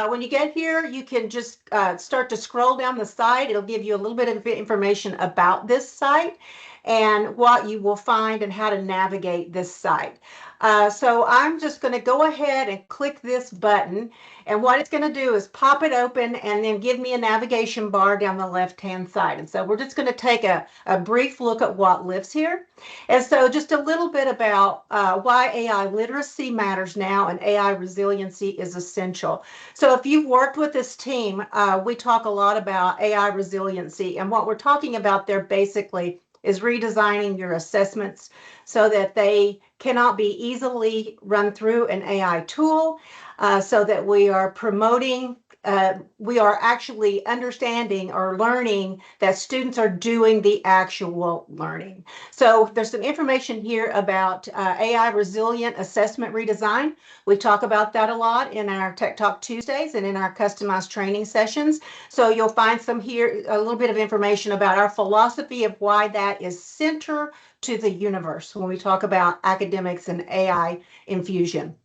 when you get here, you can just start to scroll down the site. It'll give you a little bit of information about this site and what you will find and how to navigate this site. So I'm just going to go ahead and click this button, and what it's going to do is pop it open and then give me a navigation bar down the left-hand side. And so we're just going to take a brief look at what lives here. And so just a little bit about why AI literacy matters now and AI resiliency is essential. So if you've worked with this team, we talk a lot about AI resiliency, and what we're talking about there basically is redesigning your assessments so that they cannot be easily run through an AI tool, so that we are promoting, we are actually understanding or learning that students are doing the actual learning. So there's some information here about AI resilient assessment redesign. We talk about that a lot in our Tech Talk Tuesdays and in our customized training sessions. So you'll find some here, a little bit of information about our philosophy of why that is center to the universe when we talk about academics and AI infusion.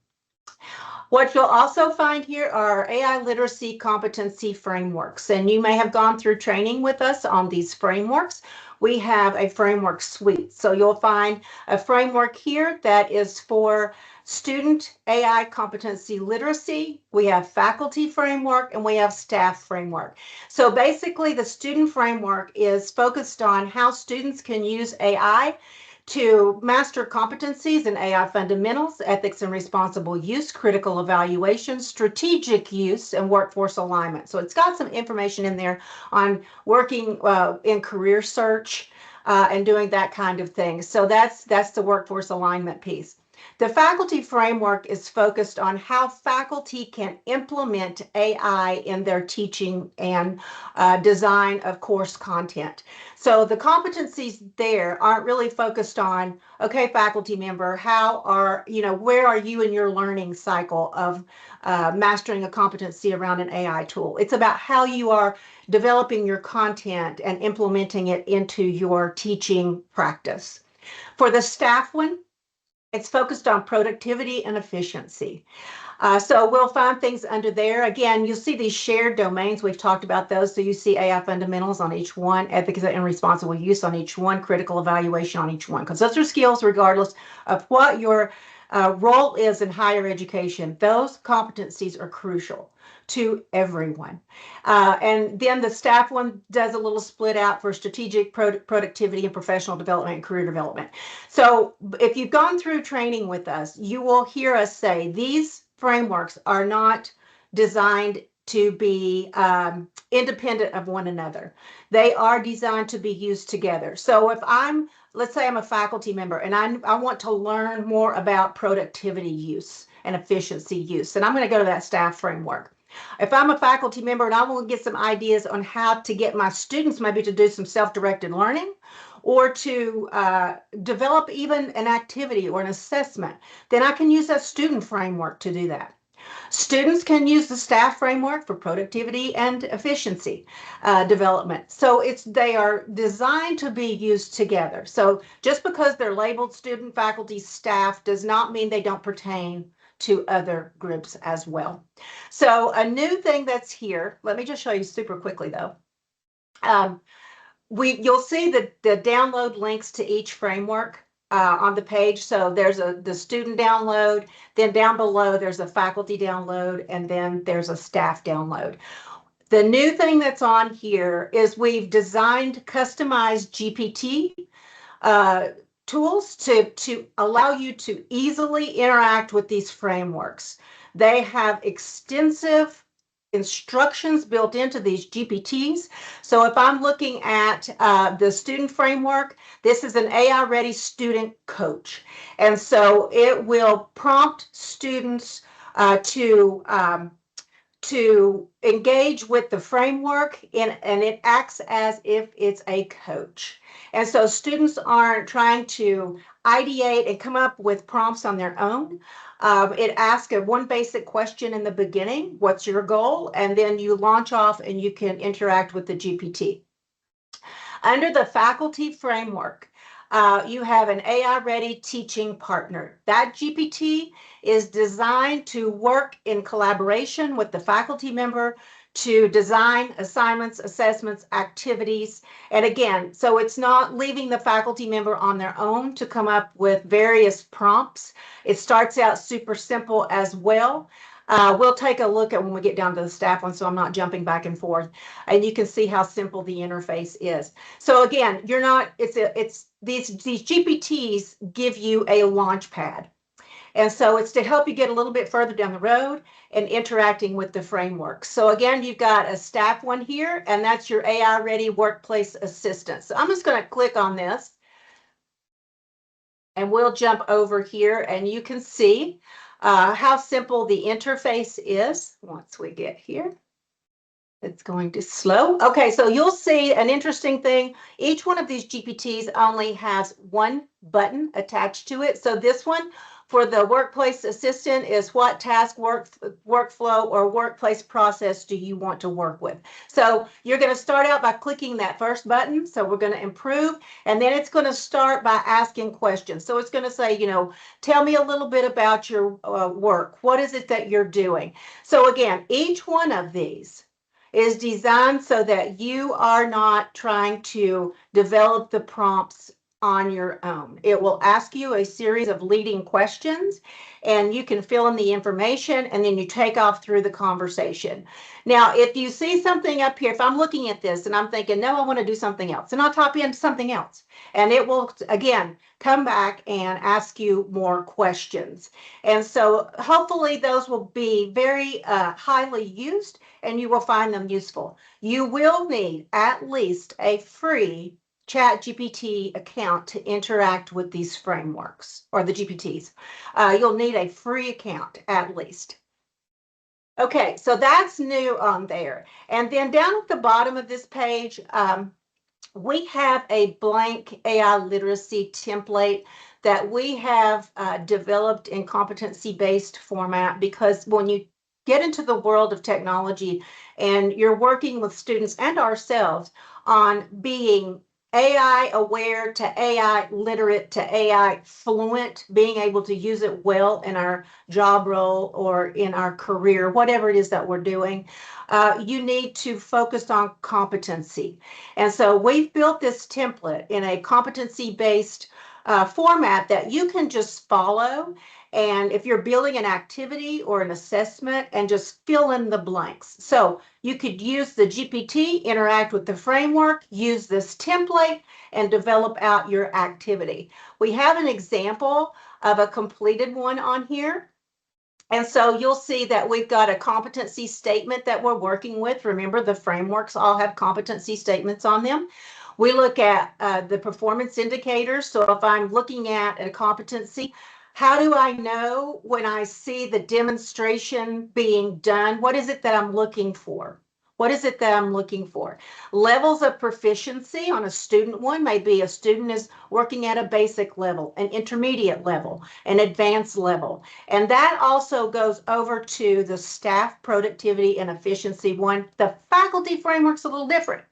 What you'll also find here are AI literacy competency frameworks, and you may have gone through training with us on these frameworks. We have a framework suite. So you'll find a framework here that is for student AI competency literacy. We have faculty framework and we have staff framework. So basically the student framework is focused on how students can use AI to master competencies in AI fundamentals, ethics and responsible use, critical evaluation, strategic use, and workforce alignment. So it's got some information in there on working in career search and doing that kind of thing. So that's the workforce alignment piece. The faculty framework is focused on how faculty can implement AI in their teaching and design of course content. So the competencies there aren't really focused on, okay, faculty member, where are you in your learning cycle of mastering a competency around an AI tool? It's about how you are developing your content and implementing it into your teaching practice. For the staff one, it's focused on productivity and efficiency. So we'll find things under there. Again, you'll see these shared domains. We've talked about those. So you see AI fundamentals on each one, ethics and responsible use on each one, critical evaluation on each one, because those are skills regardless of what your role is in higher education. Those competencies are crucial to everyone. And then the staff one does a little split out for strategic productivity and professional development and career development. So if you've gone through training with us, you will hear us say these frameworks are not designed to be independent of one another. They are designed to be used together. So if let's say I'm a faculty member and I want to learn more about productivity use and efficiency use, and I'm going to go to that staff framework. If I'm a faculty member and I want to get some ideas on how to get my students maybe to do some self-directed learning or to develop even an activity or an assessment, then I can use that student framework to do that. Students can use the staff framework for productivity and efficiency development. So they are designed to be used together. So just because they're labeled student, faculty, staff does not mean they don't pertain to other groups as well. So a new thing that's here, let me just show you super quickly though. You'll see the download links to each framework on the page. So there's the student download, then down below there's a faculty download, and then there's a staff download. The new thing that's on here is we've designed customized GPT tools to allow you to easily interact with these frameworks. They have extensive instructions built into these GPTs. So if I'm looking at the student framework, this is an AI-ready student coach. And so it will prompt students to engage with the framework, and it acts as if it's a coach. And so students aren't trying to ideate and come up with prompts on their own. It asks one basic question in the beginning, what's your goal? And then you launch off and you can interact with the GPT. Under the faculty framework, You have an AI-ready teaching partner. That GPT is designed to work in collaboration with the faculty member to design assignments, assessments, activities. And again, so it's not leaving the faculty member on their own to come up with various prompts. It starts out super simple as well. We'll take a look at when we get down to the staff one, so I'm not jumping back and forth. And you can see how simple the interface is. So again, you're not, it's these GPTs give you a launch pad. And so it's to help you get a little bit further down the road and interacting with the framework. So again, you've got a staff one here, and that's your AI ready workplace assistant. So I'm just going to click on this and we'll jump over here and you can see how simple the interface is once we get here. It's going to slow. Okay, so you'll see an interesting thing. Each one of these GPTs only has one button attached to it. So this one for the workplace assistant is what task, workflow, or workplace process do you want to work with? So you're going to start out by clicking that first button. So we're going to improve, and then it's going to start by asking questions. So it's going to say, you know, tell me a little bit about your work. What is it that you're doing? So again, each one of these is designed so that you are not trying to develop the prompts on your own. It will ask you a series of leading questions and you can fill in the information and then you take off through the conversation. Now, if you see something up here, if I'm looking at this and I'm thinking, no, I want to do something else, and I'll type in something else. And it will, again, come back and ask you more questions. And so hopefully those will be very highly used and you will find them useful. You will need at least a free ChatGPT account to interact with these frameworks or the GPTs. You'll need a free account at least. Okay, so that's new on there. And then down at the bottom of this page, we have a blank AI literacy template that we have developed in competency-based format, because when you get into the world of technology and you're working with students and ourselves on being AI aware to AI literate to AI fluent, being able to use it well in our job role or in our career, whatever it is that we're doing, you need to focus on competency. And so we've built this template in a competency-based format that you can just follow. And if you're building an activity or an assessment, and just fill in the blanks. So you could use the GPT, interact with the framework, use this template, and develop out your activity. We have an example of a completed one on here. And so you'll see that we've got a competency statement that we're working with. Remember, the frameworks all have competency statements on them. We look at the performance indicators. So if I'm looking at a competency, how do I know when I see the demonstration being done? What is it that I'm looking for? What is it that I'm looking for? Levels of proficiency on a student one may be a student is working at a basic level, an intermediate level, an advanced level. And that also goes over to the staff productivity and efficiency one. The faculty framework's a little different.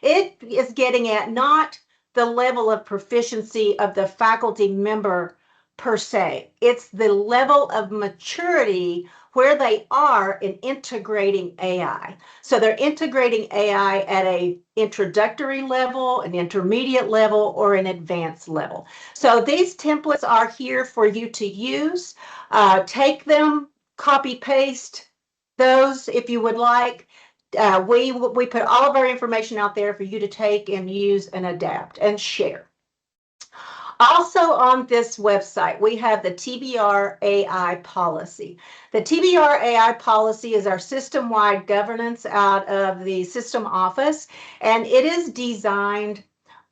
It is getting at not the level of proficiency of the faculty member per se. It's the level of maturity where they are in integrating AI. So they're integrating AI at an introductory level, an intermediate level, or an advanced level. So these templates are here for you to use. Take them, copy paste those if you would like. We put all of our information out there for you to take and use and adapt and share. Also on this website, we have the TBR AI Policy. The TBR AI Policy is our system-wide governance out of the system office, and it is designed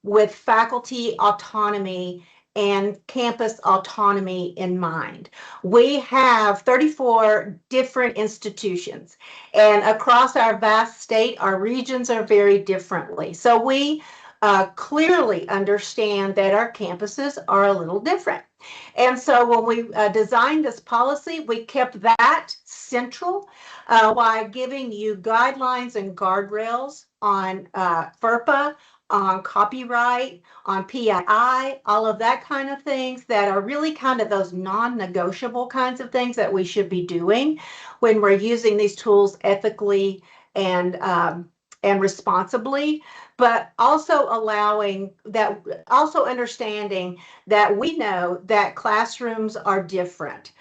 with faculty autonomy and campus autonomy in mind. We have 34 different institutions, and across our vast state, our regions are very differently. So we clearly understand that our campuses are a little different. And so when we designed this policy, we kept that central while giving you guidelines and guardrails on FERPA, on copyright, on PII, all of that kind of things that are really kind of those non-negotiable kinds of things that we should be doing when we're using these tools ethically and responsibly, but also allowing that, also understanding that we know that classrooms are different.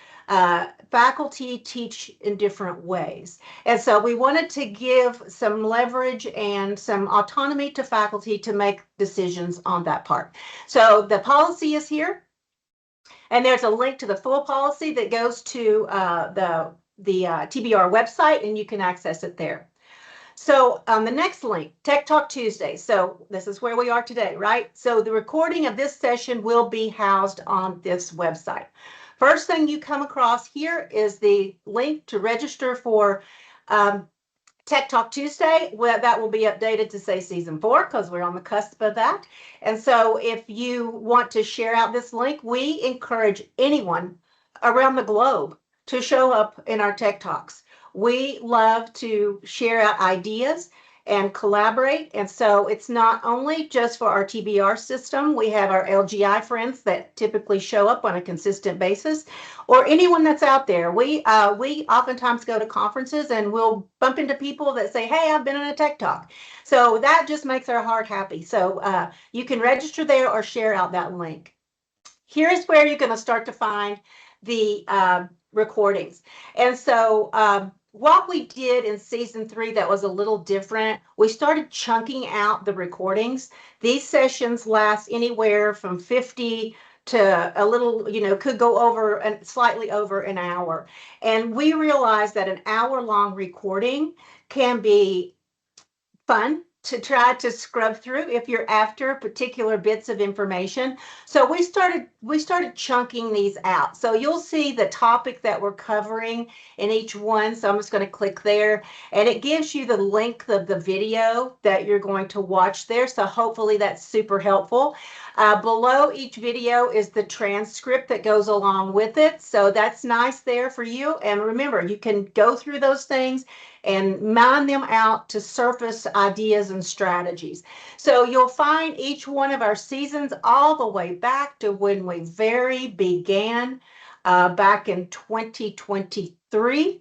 Faculty teach in different ways. And so we wanted to give some leverage and some autonomy to faculty to make decisions on that part. So the policy is here, and there's a link to the full policy that goes to the TBR website, and you can access it there. So the next link, Tech Talk Tuesday. So this is where we are today, right? So the recording of this session will be housed on this website. First thing you come across here is the link to register for Tech Talk Tuesday. Well, that will be updated to say season 4 because we're on the cusp of that. And so if you want to share out this link, we encourage anyone around the globe to show up in our Tech Talks. We love to share out ideas and collaborate. And so it's not only just for our TBR system. We have our LGI friends that typically show up on a consistent basis, or anyone that's out there. We oftentimes go to conferences and we'll bump into people that say, hey, I've been in a Tech Talk. So that just makes our heart happy. So you can register there or share out that link. Here's where you're going to start to find the recordings. And so what we did in season 3 that was a little different, we started chunking out the recordings. These sessions last anywhere from 50 to a little, could go over and slightly over an hour. And we realized that an hour-long recording can be fun to try to scrub through if you're after particular bits of information. So we started chunking these out. So you'll see the topic that we're covering in each one. So I'm just going to click there, and it gives you the length of the video that you're going to watch there. So hopefully that's super helpful. Below each video is the transcript that goes along with it. So that's nice there for you. And remember, you can go through those things and mine them out to surface ideas and strategies. So you'll find each one of our seasons all the way back to when we very began back in 2023.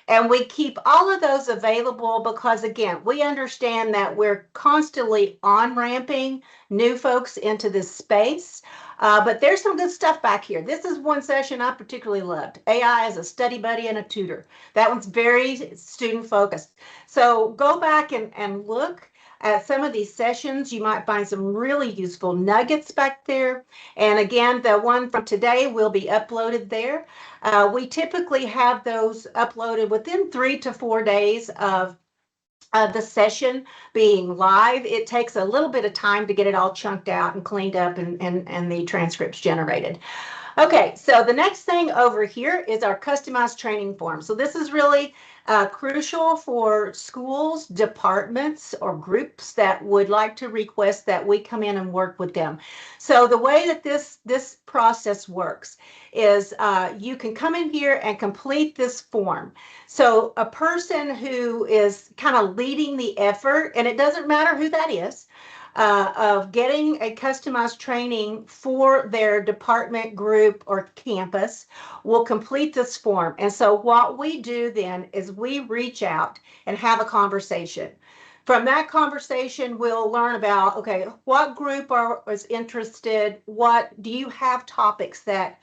And we keep all of those available because, again, we understand that we're constantly on-ramping new folks into this space. But there's some good stuff back here. This is one session I particularly loved. AI as a study buddy and a tutor. That one's very student focused. So go back and look at some of these sessions. You might find some really useful nuggets back there. And again, the one from today will be uploaded there. We typically have those uploaded within 3 to 4 days of the session being live. It takes a little bit of time to get it all chunked out and cleaned up and the transcripts generated. Okay, so the next thing over here is our customized training form. So this is really crucial for schools, departments, or groups that would like to request that we come in and work with them. So the way that this process works is you can come in here and complete this form. So a person who is kind of leading the effort, and it doesn't matter who that is, of getting a customized training for their department, group, or campus will complete this form. And so what we do then is we reach out and have a conversation. From that conversation, we'll learn about, okay, what group is interested? What do you have topics that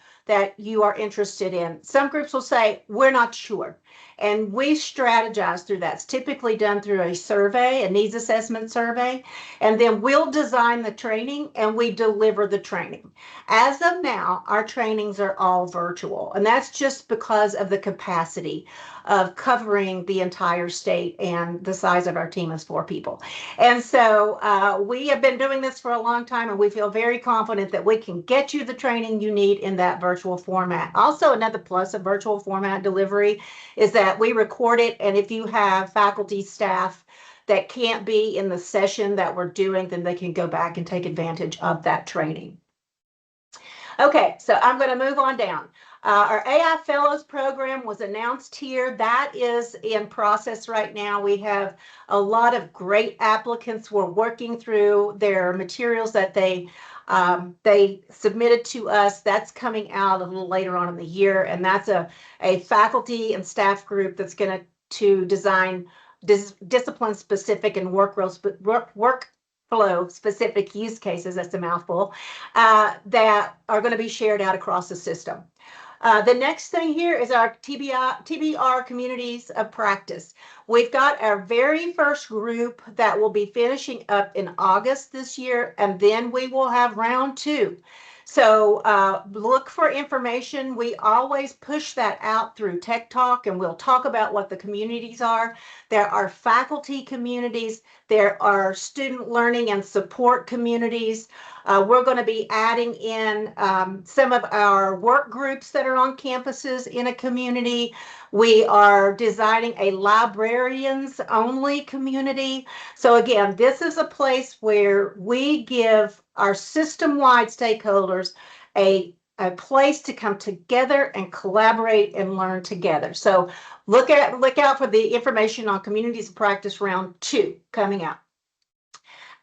you are interested in? Some groups will say, we're not sure. And we strategize through that. It's typically done through a survey, a needs assessment survey. And then we'll design the training and we deliver the training. As of now, our trainings are all virtual. And that's just because of the capacity of covering the entire state, and the size of our team is 4 people. And so we have been doing this for a long time, and we feel very confident that we can get you the training you need in that virtual format. Also, another plus of virtual format delivery is that we record it, and if you have faculty, staff that can't be in the session that we're doing, then they can go back and take advantage of that training. Okay, so I'm going to move on down. Our AI Fellows program was announced here. That is in process right now. We have a lot of great applicants. We're working through their materials that they submitted to us. That's coming out a little later on in the year, and that's a faculty and staff group that's going to design discipline specific and workflow specific use cases. That's a mouthful. That are going to be shared out across the system. The next thing here is our TBR communities of practice. We've got our very first group that will be finishing up in August this year, and then we will have round 2. So look for information. We always push that out through Tech Talk, and we'll talk about what the communities are. There are faculty communities. There are student learning and support communities. We're going to be adding in some of our work groups that are on campuses in a community. We are designing a librarians only community. So again, this is a place where we give our system-wide stakeholders a place to come together and collaborate and learn together. So look out for the information on communities of practice round 2 coming out.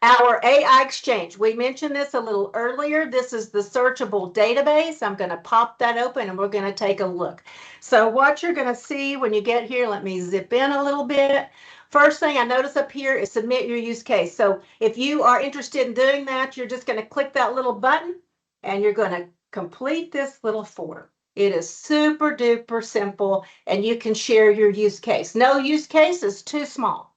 Our AI Exchange, we mentioned this a little earlier. This is the searchable database. I'm going to pop that open and we're going to take a look. So what you're going to see when you get here, let me zip in a little bit. First thing I notice up here is submit your use case. So if you are interested in doing that, you're just going to click that little button and you're going to complete this little form. It is super duper simple and you can share your use case. No use case is too small.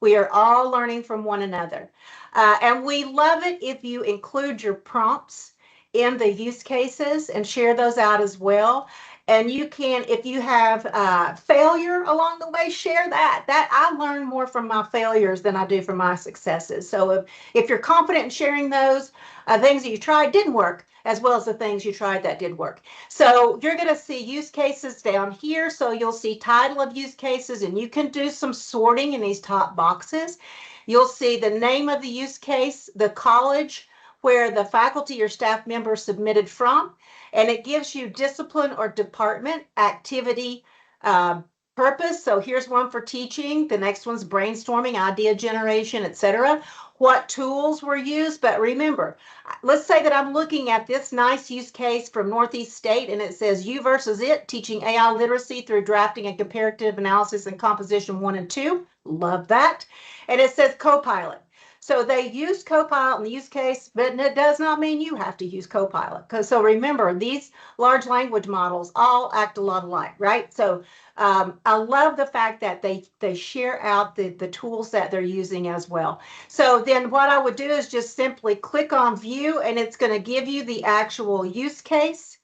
We are all learning from one another. And we love it if you include your prompts in the use cases and share those out as well. And you can, if you have failure along the way, share that. I learn more from my failures than I do from my successes. So if you're confident in sharing those things that you tried didn't work, as well as the things you tried that did work. So you're going to see use cases down here. So you'll see title of use cases, and you can do some sorting in these top boxes. You'll see the name of the use case, the college where the faculty or staff member submitted from, and it gives you discipline or department, activity, purpose. So here's one for teaching. The next one's brainstorming, idea generation, etc. What tools were used. But remember, let's say that I'm looking at this nice use case from Northeast State and it says you versus it, teaching AI literacy through drafting and comparative analysis and composition 1 and 2. Love that. And it says Copilot. So they use Copilot in the use case, but it does not mean you have to use Copilot. So remember, these large language models all act a lot alike, right? So I love the fact that they share out the tools that they're using as well. So then what I would do is just simply click on view, and it's going to give you the actual use case,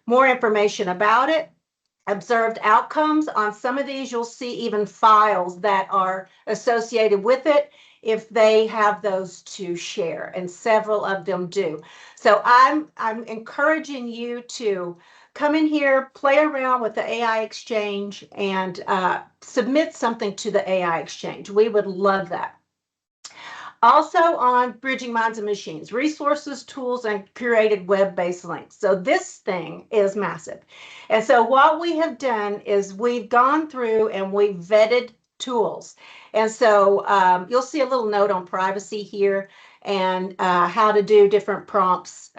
more information about it, observed outcomes. On some of these, you'll see even files that are associated with it if they have those to share, and several of them do. So I'm encouraging you to come in here, play around with the AI Exchange, and submit something to the AI Exchange. We would love that. Also on Bridging Minds and Machines, resources, tools, and curated web-based links. So this thing is massive. And so what we have done is we've gone through and we've vetted tools. And so you'll see a little note on privacy here and how to do different prompts.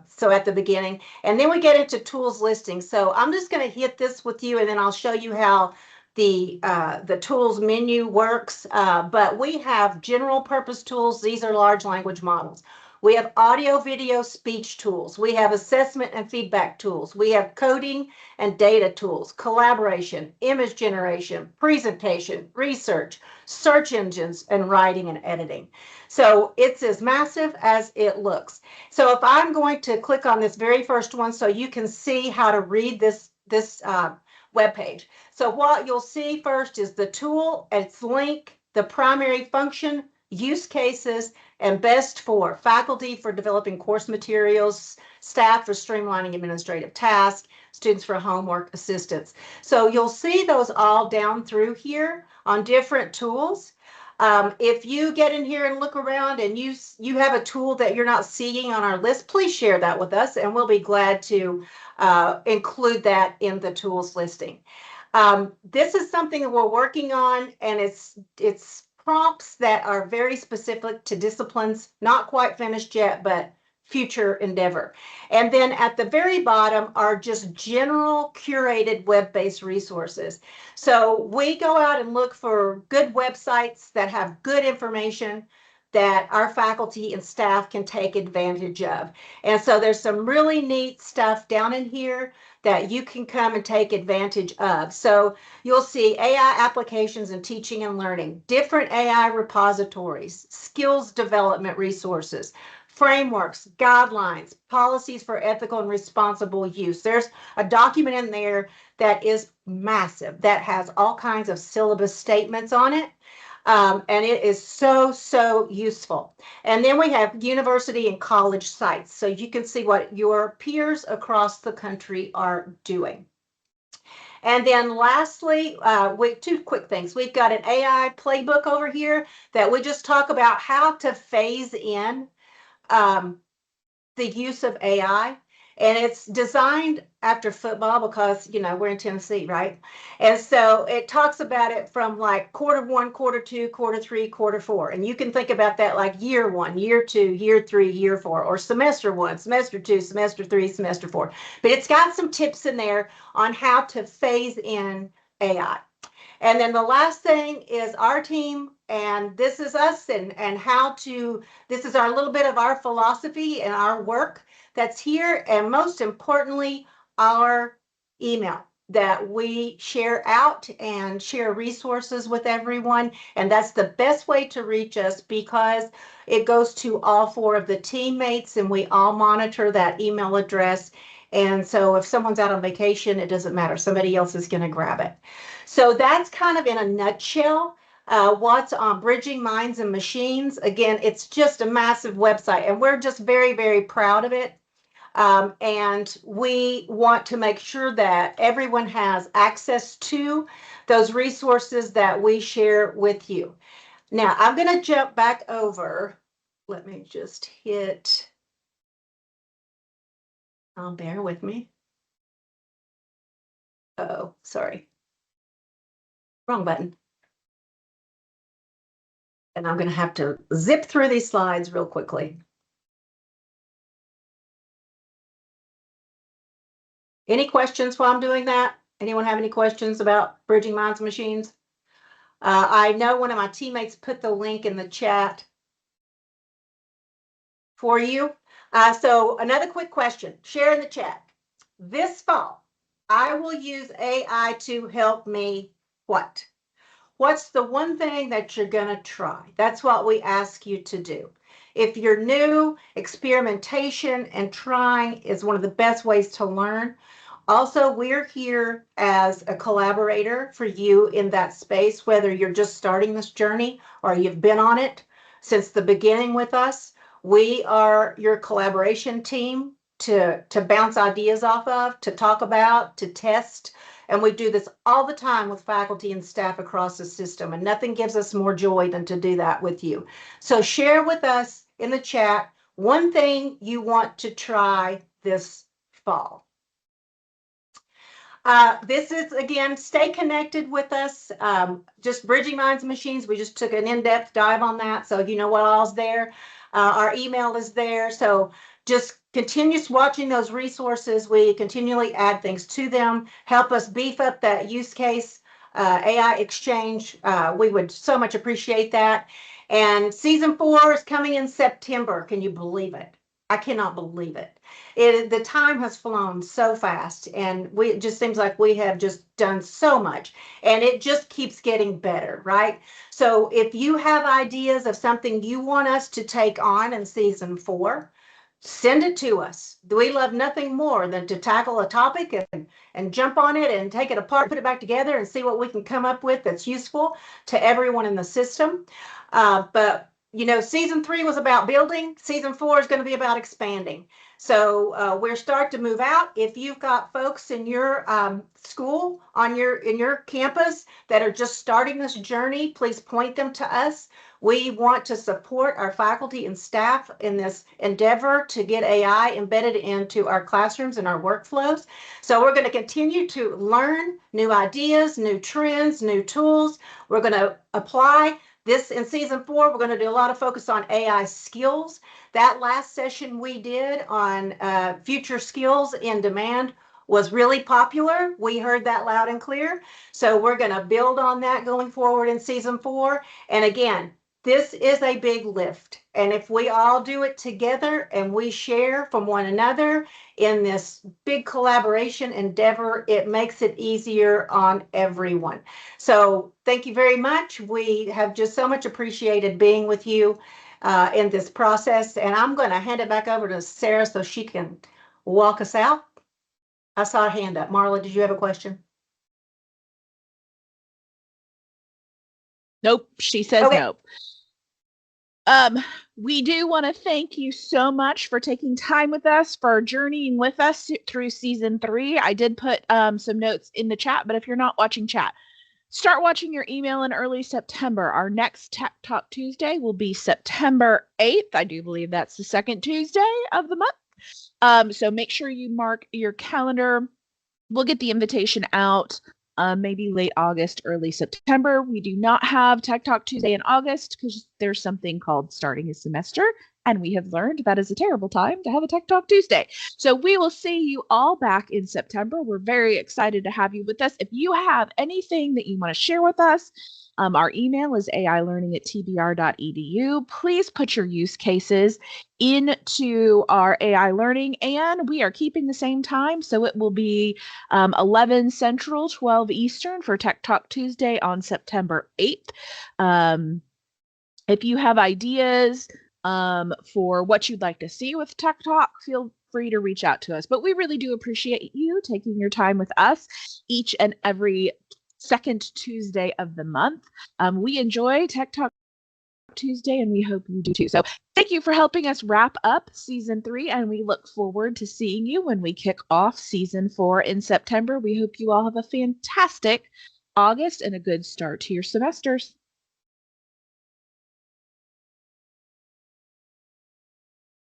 So at the beginning, and then we get into tools listing. So I'm just going to hit this with you, and then I'll show you how the tools menu works. But we have general purpose tools. These are large language models. We have audio, video, speech tools. We have assessment and feedback tools. We have coding and data tools, collaboration, image generation, presentation, research, search engines, and writing and editing. So it's as massive as it looks. So if I'm going to click on this very first one so you can see how to read this web page. So what you'll see first is the tool, its link, the primary function, use cases, and best for faculty for developing course materials, staff for streamlining administrative tasks, students for homework assistance. So you'll see those all down through here on different tools. If you get in here and look around and you have a tool that you're not seeing on our list, please share that with us, and we'll be glad to include that in the tools listing. This is something that we're working on, and it's prompts that are very specific to disciplines, not quite finished yet, but future endeavor. And then at the very bottom are just general curated web-based resources. So we go out and look for good websites that have good information that our faculty and staff can take advantage of. And so there's some really neat stuff down in here that you can come and take advantage of. So you'll see AI applications in teaching and learning, different AI repositories, skills development resources, frameworks, guidelines, policies for ethical and responsible use. There's a document in there that is massive, that has all kinds of syllabus statements on it. And it is so useful. And then we have university and college sites, so you can see what your peers across the country are doing. And then lastly, two quick things. We've got an AI playbook over here that we just talk about how to phase in the use of AI. And it's designed after football because, we're in Tennessee, right? And so it talks about it from like Q1, Q2, Q3, Q4. And you can think about that like year 1, year 2, year 3, year 4, or semester 1, semester 2, semester 3, semester 4. But it's got some tips in there on how to phase in AI. And then the last thing is our team, and this is us, and this is our little bit of our philosophy and our work that's here, and most importantly, our email that we share out and share resources with everyone. And that's the best way to reach us because it goes to all 4 of the teammates, and we all monitor that email address. And so if someone's out on vacation, it doesn't matter. Somebody else is going to grab it. So that's kind of in a nutshell what's on Bridging Minds and Machines. Again, it's just a massive website, and we're just very proud of it. And we want to make sure that everyone has access to those resources that we share with you. Now, I'm going to jump back over. Let me just hit, bear with me. Oh, sorry. Wrong button. And I'm going to have to zip through these slides real quickly. Any questions while I'm doing that? Anyone have any questions about Bridging Minds and Machines? I know one of my teammates put the link in the chat for you. So another quick question, share in the chat. This fall, I will use AI to help me what? What's the one thing that you're going to try? That's what we ask you to do. If you're new, experimentation and trying is one of the best ways to learn. Also, we're here as a collaborator for you in that space, whether you're just starting this journey or you've been on it since the beginning with us. We are your collaboration team to bounce ideas off of, to talk about, to test. And we do this all the time with faculty and staff across the system. And nothing gives us more joy than to do that with you. So share with us in the chat one thing you want to try this fall. This is, again, stay connected with us. Just Bridging Minds and Machines. We just took an in-depth dive on that. So you know what all's there. Our email is there. So just continue watching those resources. We continually add things to them. Help us beef up that use case, AI exchange. We would so much appreciate that. And season 4 is coming in September. Can you believe it? I cannot believe it. The time has flown so fast, and it just seems like we have just done so much, and it just keeps getting better, right? So if you have ideas of something you want us to take on in season 4, send it to us. We love nothing more than to tackle a topic and jump on it and take it apart, put it back together, and see what we can come up with that's useful to everyone in the system. But season 3 was about building. Season 4 is going to be about expanding. So we're starting to move out. If you've got folks in your school in your campus that are just starting this journey, please point them to us. We want to support our faculty and staff in this endeavor to get AI embedded into our classrooms and our workflows. So we're going to continue to learn new ideas, new trends, new tools. We're going to apply this in season 4. We're going to do a lot of focus on AI skills. That last session we did on future skills in demand was really popular. We heard that loud and clear. So we're going to build on that going forward in season 4. And again, this is a big lift. And if we all do it together and we share from one another in this big collaboration endeavor, it makes it easier on everyone. So thank you very much. We have just so much appreciated being with you in this process. And I'm going to hand it back over to Sarah so she can walk us out. I saw a hand up. Marla, did you have a question? Nope, she says nope. We do want to thank you so much for taking time with us, for journeying with us through season 3. I did put some notes in the chat, but if you're not watching chat, start watching your email in early September. Our next Tech Talk Tuesday will be September 8th. I do believe that's the second Tuesday of the month. So make sure you mark your calendar. We'll get the invitation out maybe late August, early September. We do not have Tech Talk Tuesday in August because there's something called starting a semester. And we have learned that is a terrible time to have a Tech Talk Tuesday. So we will see you all back in September. We're very excited to have you with us. If you have anything that you want to share with us, our email is ailearning@tbr.edu. Please put your use cases into our AI learning, and we are keeping the same time. So it will be 11 Central, 12 Eastern for Tech Talk Tuesday on September 8th. If you have ideas for what you'd like to see with Tech Talk, feel free to reach out to us. But we really do appreciate you taking your time with us each and every second Tuesday of the month. We enjoy Tech Talk Tuesday, and we hope you do too. So thank you for helping us wrap up season 3, and we look forward to seeing you when we kick off season 4 in September. We hope you all have a fantastic August and a good start to your semesters.